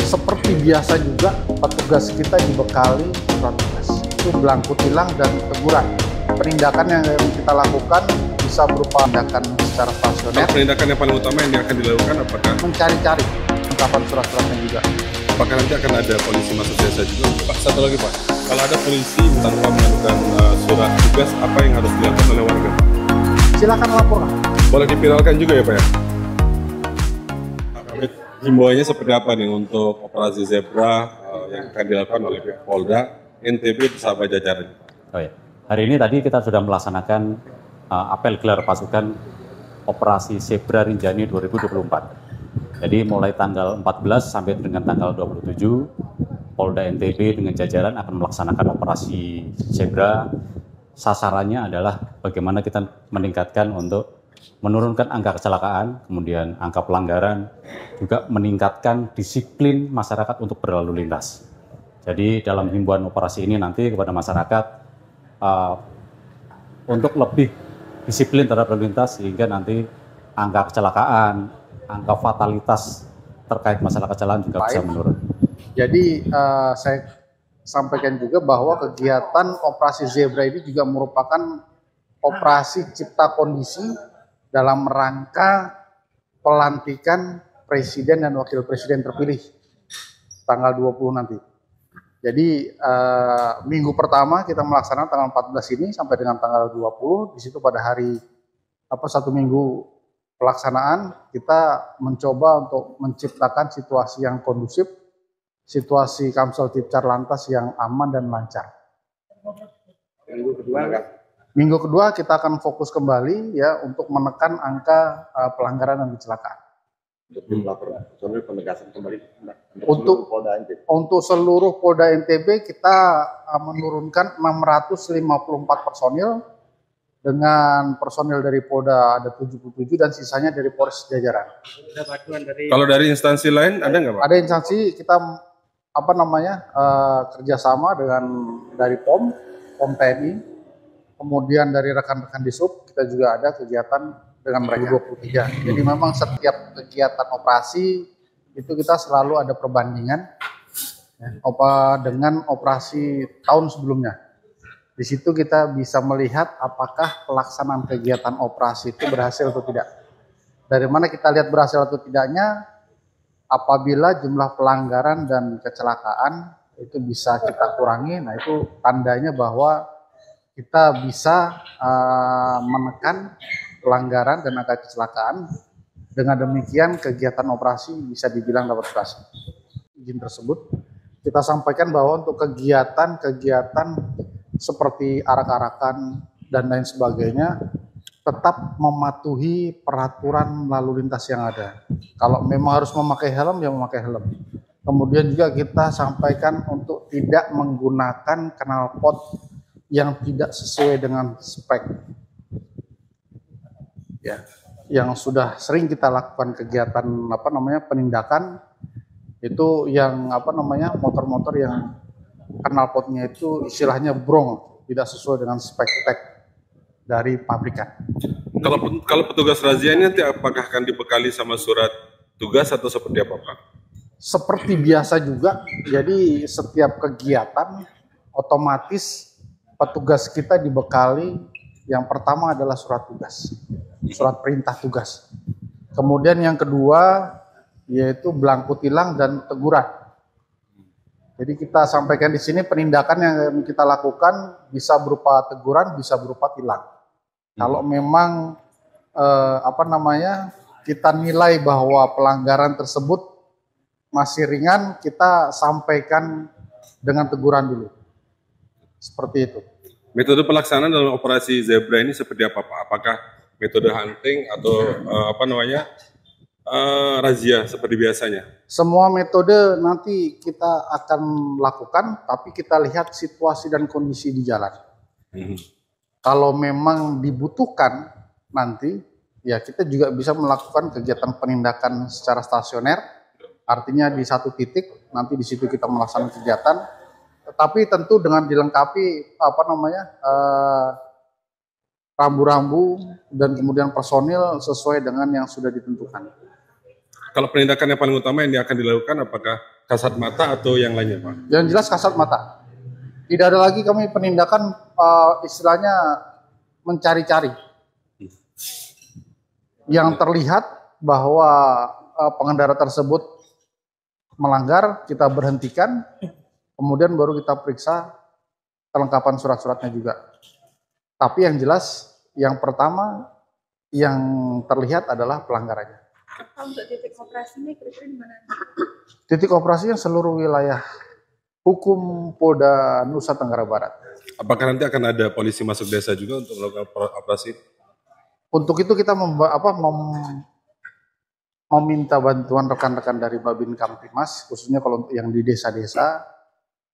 Seperti biasa juga, petugas kita dibekali surat tugas. Itu belangku tilang dan teguran. Penindakan yang kita lakukan bisa berupa tindakan secara stasioner. Penindakan yang paling utama yang akan dilakukan apakah? Mencari-cari ungkapan surat-suratnya juga. Apakah nanti akan ada polisi masuk desa juga? Pak, satu lagi Pak, kalau ada polisi tanpa mengajukan surat tugas, apa yang harus dilakukan oleh warga? Silakan laporkan. Boleh diviralkan juga ya Pak ya? Himbauannya seperti apa nih untuk operasi zebra yang akan dilakukan oleh pihak Polda NTB bersama jajaran? Oh ya. Hari ini tadi kita sudah melaksanakan apel gelar pasukan operasi Zebra Rinjani 2024. Jadi mulai tanggal 14 sampai dengan tanggal 27, Polda NTB dengan jajaran akan melaksanakan operasi Zebra. Sasarannya adalah bagaimana kita meningkatkan untuk menurunkan angka kecelakaan, kemudian angka pelanggaran, juga meningkatkan disiplin masyarakat untuk berlalu lintas. Jadi dalam himbauan operasi ini nanti kepada masyarakat untuk lebih disiplin terhadap berlalu lintas sehingga nanti angka kecelakaan, angka fatalitas terkait masalah kecelakaan juga bisa menurun. Jadi saya sampaikan juga bahwa kegiatan operasi Zebra ini juga merupakan operasi cipta kondisi dalam rangka pelantikan Presiden dan Wakil Presiden terpilih tanggal 20 nanti. Jadi minggu pertama kita melaksanakan tanggal 14 ini sampai dengan tanggal 20. Di situ pada hari satu minggu pelaksanaan kita mencoba untuk menciptakan situasi yang kondusif, situasi Kamsel Tipcar Lantas yang aman dan lancar. Minggu kedua kita akan fokus kembali ya untuk menekan angka pelanggaran dan kecelakaan. Untuk seluruh Polda NTB kita menurunkan 654 personil dengan personil dari Polda ada 77 dan sisanya dari Polres jajaran. Kalau dari instansi lain ada nggak Pak? Ada instansi kita kerjasama dengan dari POM TNI, kemudian dari rekan-rekan di SUB kita juga ada kegiatan dengan mereka 23. Jadi memang setiap kegiatan operasi itu kita selalu ada perbandingan dengan operasi tahun sebelumnya. Di situ kita bisa melihat apakah pelaksanaan kegiatan operasi itu berhasil atau tidak. Dari mana kita lihat berhasil atau tidaknya? Apabila jumlah pelanggaran dan kecelakaan itu bisa kita kurangi, nah itu tandanya bahwa kita bisa menekan pelanggaran dan angka kecelakaan. Dengan demikian kegiatan operasi bisa dibilang dapat berhasil. Izin tersebut kita sampaikan bahwa untuk kegiatan seperti arak-arakan dan lain sebagainya tetap mematuhi peraturan lalu lintas yang ada. Kalau memang harus memakai helm, ya memakai helm. Kemudian juga kita sampaikan untuk tidak menggunakan knalpot yang tidak sesuai dengan spek. Ya, yang sudah sering kita lakukan kegiatan penindakan itu yang motor-motor yang knalpotnya itu istilahnya brong, tidak sesuai dengan spek dari pabrikan. Kalau petugas razia ini nanti apakah akan dibekali sama surat tugas atau seperti apa Pak? Seperti biasa juga, jadi setiap kegiatan otomatis petugas kita dibekali yang pertama adalah surat tugas, surat perintah tugas. Kemudian yang kedua yaitu belangku tilang dan teguran. Jadi kita sampaikan di sini penindakan yang kita lakukan bisa berupa teguran, bisa berupa tilang. Kalau memang kita nilai bahwa pelanggaran tersebut masih ringan, kita sampaikan dengan teguran dulu. Seperti itu. Metode pelaksanaan dalam operasi Zebra ini seperti apa Pak? Apakah metode hunting atau razia seperti biasanya? Semua metode nanti kita akan lakukan, tapi kita lihat situasi dan kondisi di jalan. Kalau memang dibutuhkan nanti, ya kita juga bisa melakukan kegiatan penindakan secara stasioner. Artinya di satu titik, nanti di situ kita melaksanakan kegiatan. Tetapi tentu dengan dilengkapi rambu-rambu dan kemudian personil sesuai dengan yang sudah ditentukan. Kalau penindakan yang paling utama yang akan dilakukan apakah kasat mata atau yang lainnya, Pak? Yang jelas kasat mata. Tidak ada lagi kami penindakan istilahnya mencari-cari. Yang terlihat bahwa pengendara tersebut melanggar, kita berhentikan, kemudian baru kita periksa kelengkapan surat-suratnya juga. Tapi yang jelas, yang pertama yang terlihat adalah pelanggarannya. Apa untuk titik operasinya kira-kira di mana? Titik operasinya seluruh wilayah hukum Polda Nusa Tenggara Barat. Apakah nanti akan ada polisi masuk desa juga untuk melakukan operasi? Untuk itu kita meminta bantuan rekan-rekan dari Babin Kamtimas, khususnya kalau untuk yang di desa-desa,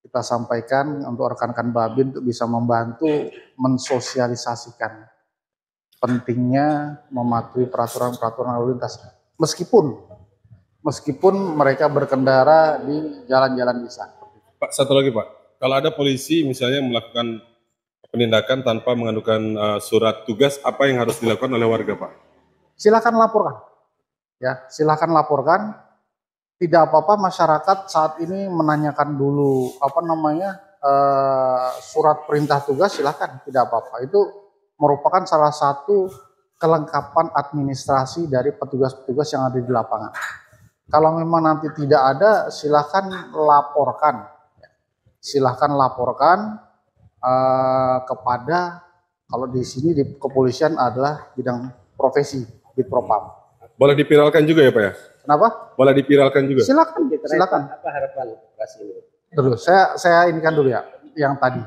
kita sampaikan untuk rekan-rekan Babin untuk bisa membantu mensosialisasikan pentingnya mematuhi peraturan-peraturan lalu lintas. Meskipun mereka berkendara di jalan-jalan desa. Pak, satu lagi Pak, kalau ada polisi misalnya melakukan penindakan tanpa mengadukan surat tugas, apa yang harus dilakukan oleh warga, Pak? Silakan laporkan. Ya, silakan laporkan. Tidak apa-apa masyarakat saat ini menanyakan dulu surat perintah tugas, silakan, tidak apa-apa. Itu merupakan salah satu kelengkapan administrasi dari petugas-petugas yang ada di lapangan. Kalau memang nanti tidak ada, silakan laporkan. Silahkan laporkan kepada, kalau di sini di kepolisian adalah bidang profesi di Propam. Boleh dipiralkan juga ya Pak ya? Kenapa? Boleh dipiralkan juga? Silakan, silakan. Apa harapan operasi ini? Terus saya inikan dulu ya, yang tadi.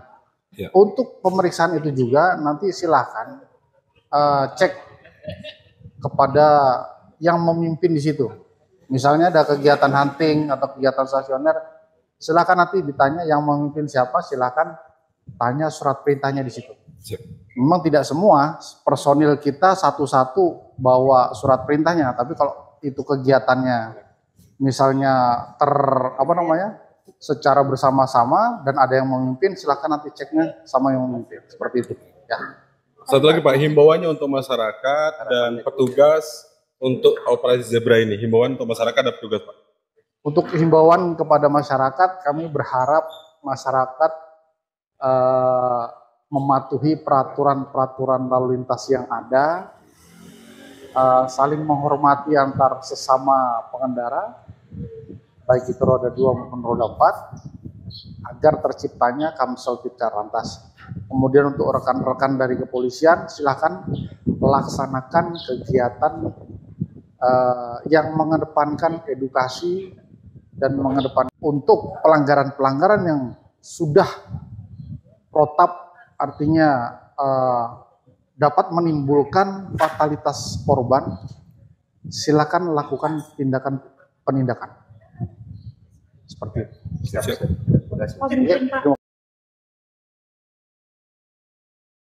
Ya. Untuk pemeriksaan itu juga nanti silakan cek kepada yang memimpin di situ. Misalnya ada kegiatan hunting atau kegiatan stasioner, silakan nanti ditanya yang memimpin siapa, silakan tanya surat perintahnya di situ. Siap. Memang tidak semua personil kita satu-satu bawa surat perintahnya, tapi kalau itu kegiatannya misalnya secara bersama-sama dan ada yang memimpin, silakan nanti ceknya sama yang memimpin, seperti itu. Ya. Satu lagi Pak, himbauannya untuk masyarakat dan petugas untuk operasi zebra ini, himbauan untuk masyarakat dan petugas Pak. Untuk himbauan kepada masyarakat, kami berharap masyarakat mematuhi peraturan-peraturan lalu lintas yang ada, saling menghormati antar sesama pengendara, baik itu roda 2 maupun roda 4, agar terciptanya Kamsel Tita Lantas. Kemudian untuk rekan-rekan dari kepolisian, silakan melaksanakan kegiatan yang mengedepankan edukasi dan mengedepankan untuk pelanggaran-pelanggaran yang sudah protap, artinya dapat menimbulkan fatalitas korban, silakan lakukan tindakan penindakan. Seperti itu. Siap. Oh, bentar, Pak.